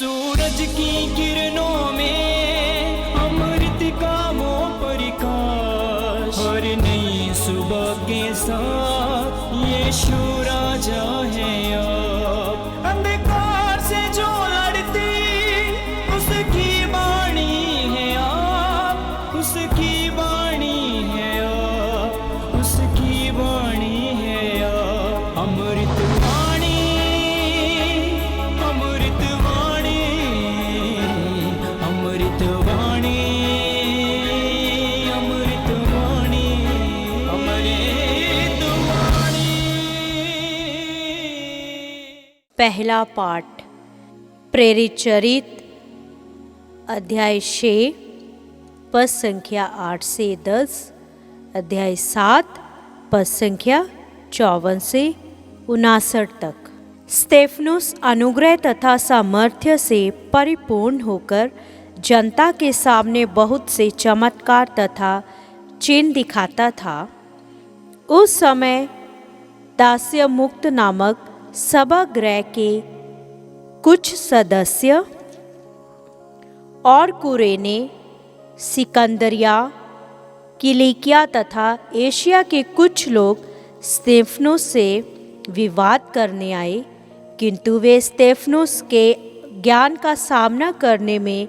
सूरज की किरणों में अमृत का वो प्रकाश, हर नई सुबह के साथ यीशु राजा है अब। अंधकार से जो लड़ती उसकी वाणी है आप, उसकी वाणी है आप, उसकी वाणी है आप। अमृत वाणी, अमृत वाणी, अमृत वाणी, अमृत वाणी, अमृत वाणी। पहला पाठ प्रेरित चरित अध्याय 6 पद संख्या 8 से 10, अध्याय 7 पद संख्या 54 से 59 तक। स्तेफनुस अनुग्रह तथा सामर्थ्य से परिपूर्ण होकर जनता के सामने बहुत से चमत्कार तथा चिन्ह दिखाता था। उस समय दास्य मुक्त नामक सभागृह के कुछ सदस्य और कुरेने, सिकंदरिया, किलिकिया तथा एशिया के कुछ लोग स्तेफनुस से विवाद करने आए, किंतु वे स्तेफनुस के ज्ञान का सामना करने में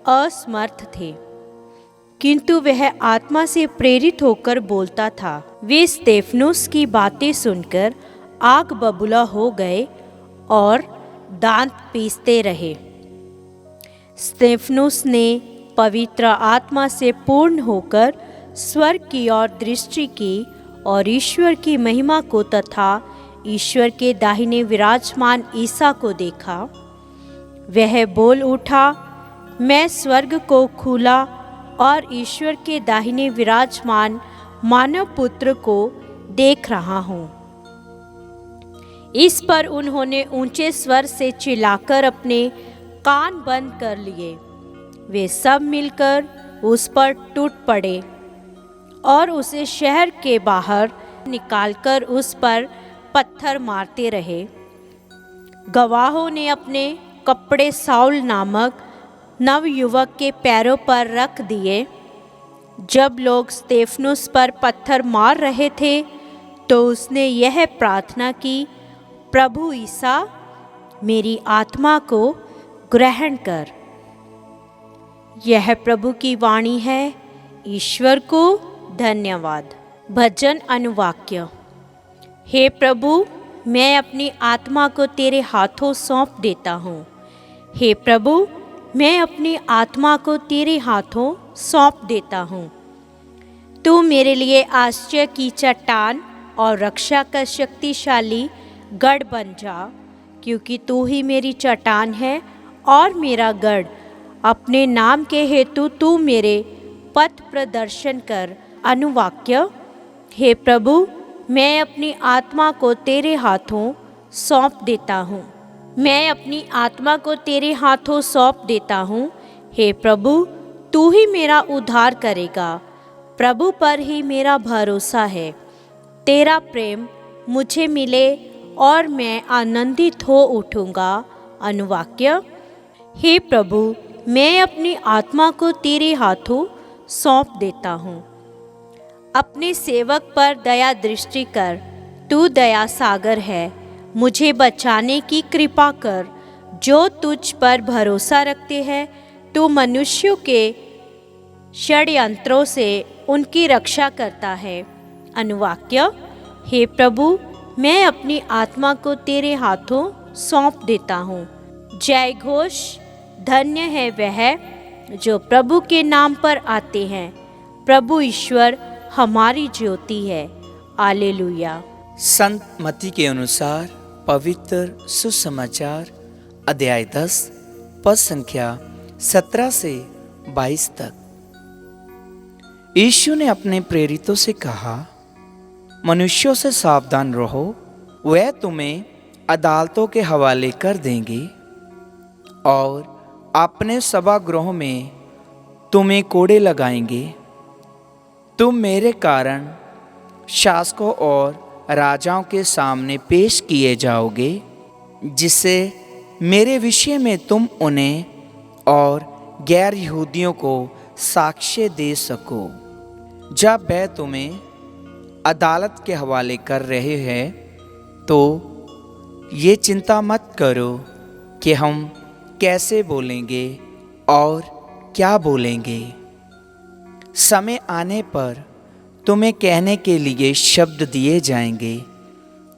असमर्थ थे, किंतु वह आत्मा से प्रेरित होकर बोलता था। वे स्तेफनुस की बातें सुनकर आग बबूला हो गए और दांत पीसते रहे। स्तेफनुस ने पवित्र आत्मा से पूर्ण होकर स्वर्ग की ओर दृष्टि की और ईश्वर की महिमा को तथा ईश्वर के दाहिने विराजमान ईसा को देखा। वह बोल उठा, मैं स्वर्ग को खुला और ईश्वर के दाहिने विराजमान मानव पुत्र को देख रहा हूँ। इस पर उन्होंने ऊंचे स्वर से चिल्लाकर अपने कान बंद कर लिए। वे सब मिलकर उस पर टूट पड़े और उसे शहर के बाहर निकालकर उस पर पत्थर मारते रहे। गवाहों ने अपने कपड़े साउल नामक नवयुवक के पैरों पर रख दिए। जब लोग स्तेफनुस पर पत्थर मार रहे थे तो उसने यह प्रार्थना की, प्रभु ईसा, मेरी आत्मा को ग्रहण कर। यह प्रभु की वाणी है। ईश्वर को धन्यवाद। भजन अनुवाक्य। हे प्रभु, मैं अपनी आत्मा को तेरे हाथों सौंप देता हूँ। हे प्रभु, मैं अपनी आत्मा को तेरे हाथों सौंप देता हूँ। तू मेरे लिए आश्चर्य की चट्टान और रक्षा का शक्तिशाली गढ़ बन जा, क्योंकि तू ही मेरी चट्टान है और मेरा गढ़। अपने नाम के हेतु तू मेरे पथ प्रदर्शन कर। अनुवाक्य। हे प्रभु, मैं अपनी आत्मा को तेरे हाथों सौंप देता हूँ। मैं अपनी आत्मा को तेरे हाथों सौंप देता हूँ। हे प्रभु, तू ही मेरा उद्धार करेगा। प्रभु पर ही मेरा भरोसा है। तेरा प्रेम मुझे मिले और मैं आनंदित हो उठूँगा। अनुवाक्य। हे प्रभु, मैं अपनी आत्मा को तेरे हाथों सौंप देता हूँ। अपने सेवक पर दया दृष्टि कर। तू दया सागर है। मुझे बचाने की कृपा कर। जो तुझ पर भरोसा रखते हैं, तू मनुष्यों के षड्यंत्रों से उनकी रक्षा करता है। अनुवाक्य। हे प्रभु, मैं अपनी आत्मा को तेरे हाथों सौंप देता हूँ। जय घोष। धन्य है वह जो प्रभु के नाम पर आते हैं। प्रभु ईश्वर हमारी ज्योति है। हालेलुया। संत मत्ती के अनुसार पवित्र सुसमाचार अध्याय 10 पद संख्या 17 से 22 तक। यीशु ने अपने प्रेरितों से कहा, मनुष्यों से सावधान रहो, वह तुम्हें अदालतों के हवाले कर देंगे और अपने सभागृहों में तुम्हें कोड़े लगाएंगे। तुम मेरे कारण शासकों और राजाओं के सामने पेश किए जाओगे, जिससे मेरे विषय में तुम उन्हें और गैर यहूदियों को साक्ष्य दे सको। जब वह तुम्हें अदालत के हवाले कर रहे हैं तो ये चिंता मत करो कि हम कैसे बोलेंगे और क्या बोलेंगे। समय आने पर तुम्हें कहने के लिए शब्द दिए जाएंगे,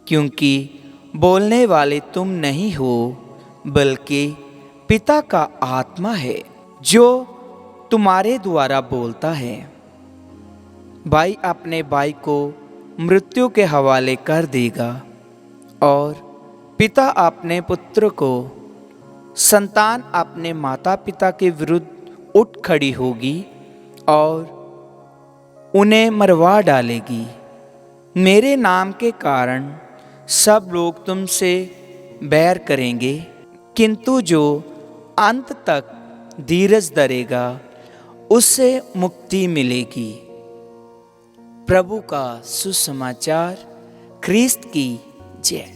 क्योंकि बोलने वाले तुम नहीं हो बल्कि पिता का आत्मा है जो तुम्हारे द्वारा बोलता है। भाई अपने भाई को मृत्यु के हवाले कर देगा और पिता अपने पुत्र को। संतान अपने माता पिता के विरुद्ध उठ खड़ी होगी और उन्हें मरवा डालेगी। मेरे नाम के कारण सब लोग तुमसे बैर करेंगे, किंतु जो अंत तक धीरज धरेगा उससे मुक्ति मिलेगी। प्रभु का सुसमाचार। ख्रीस्त की जय।